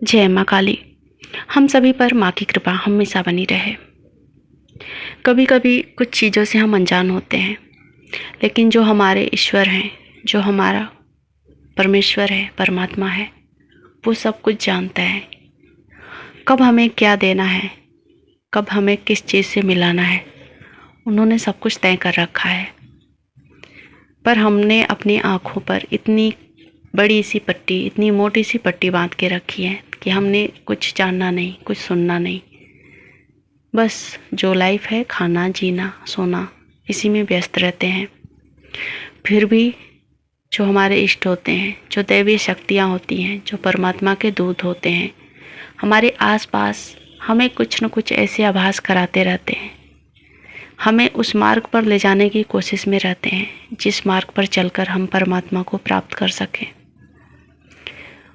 जय माँ काली। हम सभी पर माँ की कृपा हमेशा बनी रहे। कभी कभी कुछ चीज़ों से हम अनजान होते हैं, लेकिन जो हमारे ईश्वर हैं, जो हमारा परमेश्वर है, परमात्मा है, वो सब कुछ जानता है। कब हमें क्या देना है, कब हमें किस चीज़ से मिलाना है, उन्होंने सब कुछ तय कर रखा है। पर हमने अपनी आँखों पर इतनी बड़ी सी पट्टी, इतनी मोटी सी पट्टी बांध के रखी है कि हमने कुछ जानना नहीं, कुछ सुनना नहीं। बस जो लाइफ है, खाना, जीना, सोना, इसी में व्यस्त रहते हैं। फिर भी जो हमारे इष्ट होते हैं, जो दैवीय शक्तियाँ होती हैं, जो परमात्मा के दूत होते हैं, हमारे आसपास हमें कुछ न कुछ ऐसे आभास कराते रहते हैं। हमें उस मार्ग पर ले जाने की कोशिश में रहते हैं जिस मार्ग पर चलकर हम परमात्मा को प्राप्त कर सकें।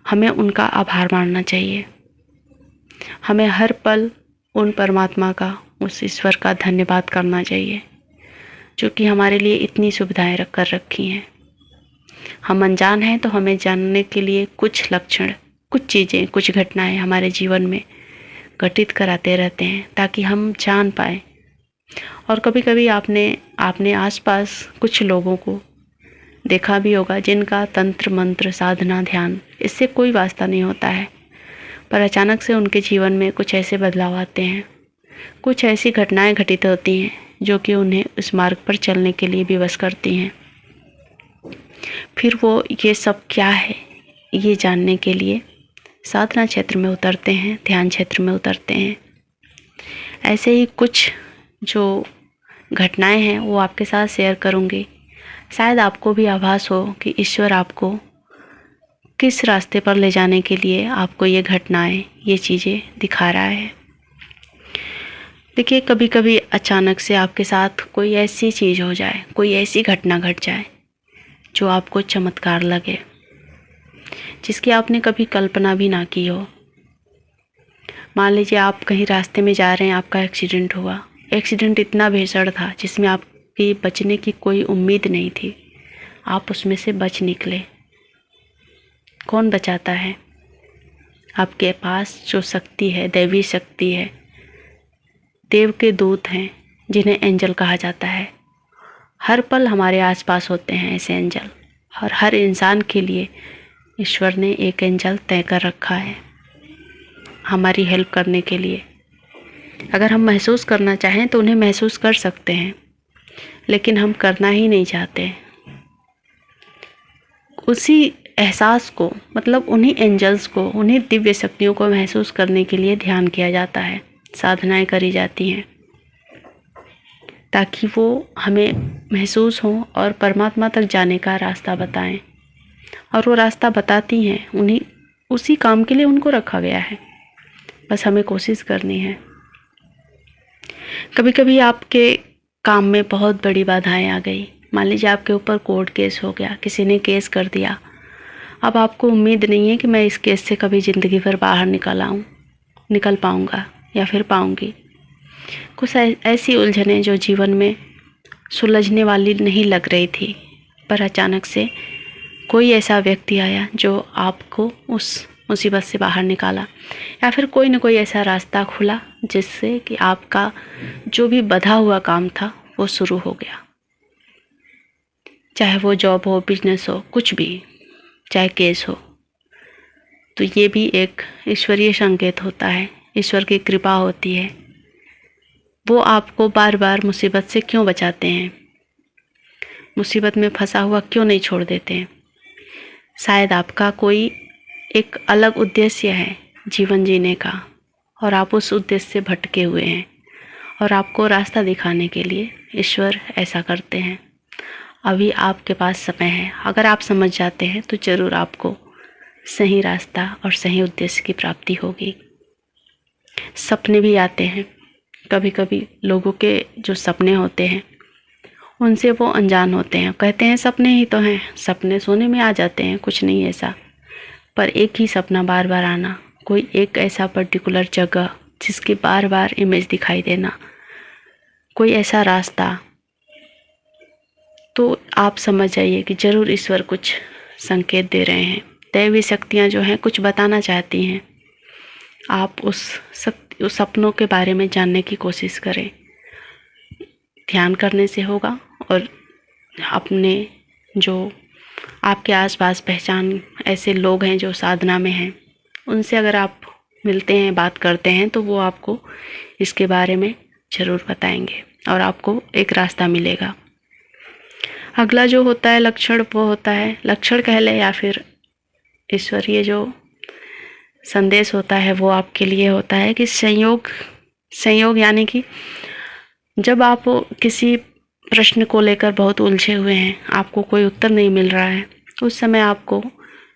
हमें उनका आभार मानना चाहिए। हमें हर पल उन परमात्मा का, उस ईश्वर का धन्यवाद करना चाहिए, जो कि हमारे लिए इतनी सुविधाएं रख कर रखी हैं। हम अनजान हैं तो हमें जानने के लिए कुछ लक्षण, कुछ चीज़ें, कुछ घटनाएं हमारे जीवन में घटित कराते रहते हैं ताकि हम जान पाए। और कभी कभी आपने आसपास कुछ लोगों को देखा भी होगा जिनका तंत्र मंत्र, साधना, ध्यान, इससे कोई वास्ता नहीं होता है, पर अचानक से उनके जीवन में कुछ ऐसे बदलाव आते हैं, कुछ ऐसी घटनाएं घटित होती हैं जो कि उन्हें उस मार्ग पर चलने के लिए विवश करती हैं। फिर वो ये सब क्या है, ये जानने के लिए साधना क्षेत्र में उतरते हैं, ध्यान क्षेत्र में उतरते हैं। ऐसे ही कुछ जो घटनाएं हैं वो आपके साथ शेयर करूँगी। शायद आपको भी आभास हो कि ईश्वर आपको किस रास्ते पर ले जाने के लिए आपको ये घटनाएं, ये चीज़ें दिखा रहा है। देखिए, कभी कभी अचानक से आपके साथ कोई ऐसी चीज़ हो जाए, कोई ऐसी घटना घट जाए जो आपको चमत्कार लगे, जिसकी आपने कभी कल्पना भी ना की हो। मान लीजिए आप कहीं रास्ते में जा रहे हैं, आपका एक्सीडेंट हुआ। एक्सीडेंट इतना भीषण था जिसमें आपकी बचने की कोई उम्मीद नहीं थी, आप उसमें से बच निकले। कौन बचाता है? आपके पास जो शक्ति है, दैवी शक्ति है, देव के दूत हैं जिन्हें एंजल कहा जाता है। हर पल हमारे आसपास होते हैं ऐसे एंजल, और हर इंसान के लिए ईश्वर ने एक एंजल तय कर रखा है हमारी हेल्प करने के लिए। अगर हम महसूस करना चाहें तो उन्हें महसूस कर सकते हैं, लेकिन हम करना ही नहीं चाहते। उसी एहसास को, मतलब उन्हीं एंजल्स को, उन्हीं दिव्य शक्तियों को महसूस करने के लिए ध्यान किया जाता है, साधनाएं करी जाती हैं, ताकि वो हमें महसूस हो और परमात्मा तक जाने का रास्ता बताएं। और वो रास्ता बताती हैं, उन्हीं उसी काम के लिए उनको रखा गया है, बस हमें कोशिश करनी है। कभी कभी आपके काम में बहुत बड़ी बाधाएं आ गई। मान लीजिए आपके ऊपर कोर्ट केस हो गया, किसी ने केस कर दिया। अब आपको उम्मीद नहीं है कि मैं इस केस से कभी ज़िंदगी भर बाहर निकल पाऊँगा या फिर पाऊँगी। कुछ ऐसी उलझनें जो जीवन में सुलझने वाली नहीं लग रही थी, पर अचानक से कोई ऐसा व्यक्ति आया जो आपको उस मुसीबत से बाहर निकाला, या फिर कोई न कोई ऐसा रास्ता खुला जिससे कि आपका जो भी बंधा हुआ काम था वो शुरू हो गया। चाहे वो जॉब हो, बिजनेस हो, कुछ भी, चाहे केस हो, तो ये भी एक ईश्वरीय संकेत होता है, ईश्वर की कृपा होती है। वो आपको बार बार मुसीबत से क्यों बचाते हैं, मुसीबत में फंसा हुआ क्यों नहीं छोड़ देते हैं? शायद आपका कोई एक अलग उद्देश्य है जीवन जीने का, और आप उस उद्देश्य से भटके हुए हैं, और आपको रास्ता दिखाने के लिए ईश्वर ऐसा करते हैं। अभी आपके पास समय है, अगर आप समझ जाते हैं तो ज़रूर आपको सही रास्ता और सही उद्देश्य की प्राप्ति होगी। सपने भी आते हैं, कभी कभी लोगों के जो सपने होते हैं उनसे वो अनजान होते हैं। कहते हैं सपने ही तो हैं, सपने सोने में आ जाते हैं, कुछ नहीं ऐसा। पर एक ही सपना बार बार आना, कोई एक ऐसा पर्टिकुलर जगह जिसकी बार बार इमेज दिखाई देना, कोई ऐसा रास्ता, तो आप समझ जाइए कि ज़रूर ईश्वर कुछ संकेत दे रहे हैं। दैवी शक्तियाँ जो हैं कुछ बताना चाहती हैं। आप उस सपनों के बारे में जानने की कोशिश करें। ध्यान करने से होगा, और अपने जो आपके आसपास पहचान ऐसे लोग हैं जो साधना में हैं, उनसे अगर आप मिलते हैं, बात करते हैं, तो वो आपको इसके बारे में ज़रूर बताएंगे और आपको एक रास्ता मिलेगा। अगला जो होता है लक्षण, वो होता है, लक्षण कह लें या फिर ईश्वरीय जो संदेश होता है, वो आपके लिए होता है कि संयोग यानी कि जब आप किसी प्रश्न को लेकर बहुत उलझे हुए हैं, आपको कोई उत्तर नहीं मिल रहा है, उस समय आपको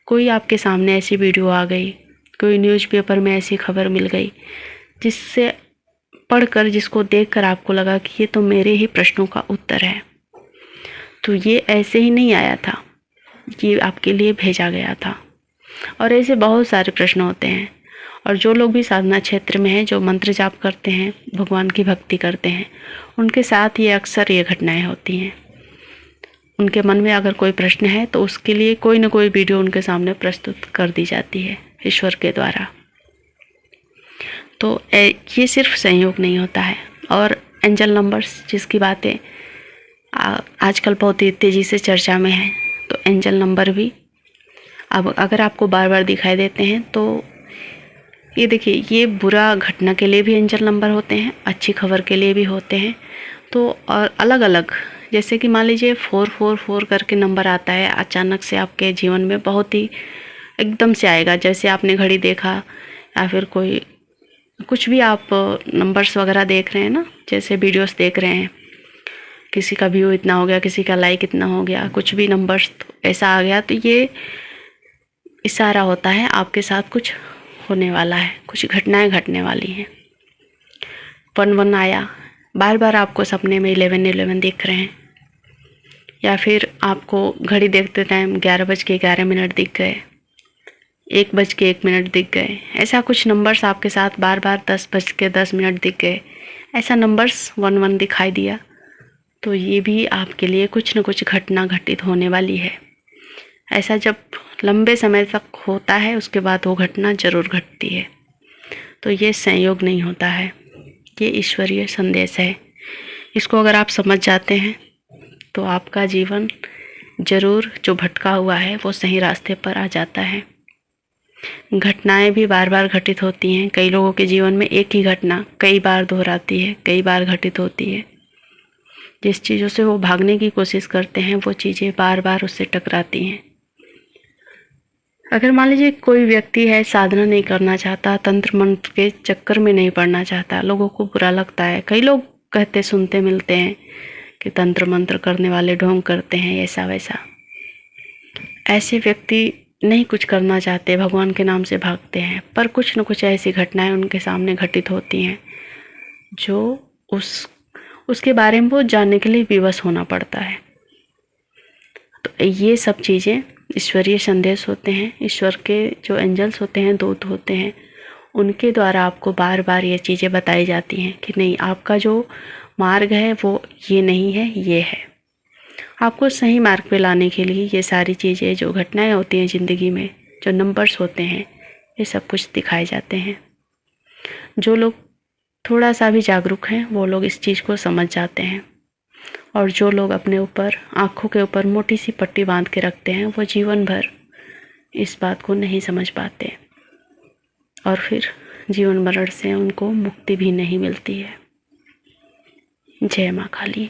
कोई आपके सामने ऐसी वीडियो आ गई, कोई न्यूज़पेपर में ऐसी खबर मिल गई, जिससे पढ़कर, जिसको देखकर आपको लगा कि ये तो मेरे ही प्रश्नों का उत्तर है। तो ये ऐसे ही नहीं आया था, ये आपके लिए भेजा गया था। और ऐसे बहुत सारे प्रश्न होते हैं। और जो लोग भी साधना क्षेत्र में हैं, जो मंत्र जाप करते हैं, भगवान की भक्ति करते हैं, उनके साथ ये अक्सर ये घटनाएं होती हैं। उनके मन में अगर कोई प्रश्न है तो उसके लिए कोई न कोई वीडियो उनके सामने प्रस्तुत कर दी जाती है ईश्वर के द्वारा। तो ये सिर्फ संयोग नहीं होता है। और एंजल नंबर्स जिसकी बातें आजकल बहुत ही तेज़ी से चर्चा में है, तो एंजल नंबर भी अब अगर आपको बार बार दिखाई देते हैं, तो ये देखिए, ये बुरा घटना के लिए भी एंजल नंबर होते हैं, अच्छी खबर के लिए भी होते हैं। तो और अलग अलग, जैसे कि मान लीजिए 444 करके नंबर आता है, अचानक से आपके जीवन में बहुत ही एकदम से आएगा। जैसे आपने घड़ी देखा या फिर कोई कुछ भी आप नंबर्स वगैरह देख रहे हैं ना, जैसे वीडियोस देख रहे हैं, किसी का व्यू इतना हो गया, किसी का लाइक इतना हो गया, कुछ भी नंबर्स तो ऐसा आ गया, तो ये इशारा होता है आपके साथ कुछ होने वाला है, कुछ घटनाएं घटने वाली हैं। 11 आया, बार बार आपको सपने में 11 दिख रहे हैं, या फिर आपको घड़ी देखते टाइम 11:11 दिख गए, 1:01 दिख गए। ऐसा कुछ नंबर्स आपके साथ बार बार 10:10 दिख गए, ऐसा नंबर्स 11 दिखाई दिया, तो ये भी आपके लिए कुछ न कुछ घटना घटित होने वाली है। ऐसा जब लंबे समय तक होता है, उसके बाद वो घटना ज़रूर घटती है। तो ये संयोग नहीं होता है, ये ईश्वरीय संदेश है। इसको अगर आप समझ जाते हैं तो आपका जीवन ज़रूर जो भटका हुआ है वो सही रास्ते पर आ जाता है। घटनाएं भी बार बार घटित होती हैं। कई लोगों के जीवन में एक ही घटना कई बार दोहराती है, कई बार घटित होती है। जिस चीज़ों से वो भागने की कोशिश करते हैं, वो चीज़ें बार बार उससे टकराती हैं। अगर मान लीजिए कोई व्यक्ति है, साधना नहीं करना चाहता, तंत्र मंत्र के चक्कर में नहीं पड़ना चाहता, लोगों को बुरा लगता है, कई लोग कहते सुनते मिलते हैं कि तंत्र मंत्र करने वाले ढोंग करते हैं, ऐसा वैसा। ऐसे व्यक्ति नहीं कुछ करना चाहते, भगवान के नाम से भागते हैं, पर कुछ न कुछ ऐसी घटनाएं उनके सामने घटित होती हैं जो उसके बारे में वो जानने के लिए विवश होना पड़ता है। तो ये सब चीज़ें ईश्वरीय संदेश होते हैं। ईश्वर के जो एंजल्स होते हैं, दूत होते हैं, उनके द्वारा आपको बार बार ये चीज़ें बताई जाती हैं कि नहीं, आपका जो मार्ग है वो ये नहीं है, ये है। आपको सही मार्ग पे लाने के लिए ये सारी चीज़ें, जो घटनाएं होती हैं ज़िंदगी में, जो नंबर्स होते हैं, ये सब कुछ दिखाए जाते हैं। जो लोग थोड़ा सा भी जागरूक हैं, वो लोग इस चीज़ को समझ जाते हैं। और जो लोग अपने ऊपर, आँखों के ऊपर मोटी सी पट्टी बांध के रखते हैं, वो जीवन भर इस बात को नहीं समझ पाते, और फिर जीवन मरण से उनको मुक्ति भी नहीं मिलती है। जय माँ काली।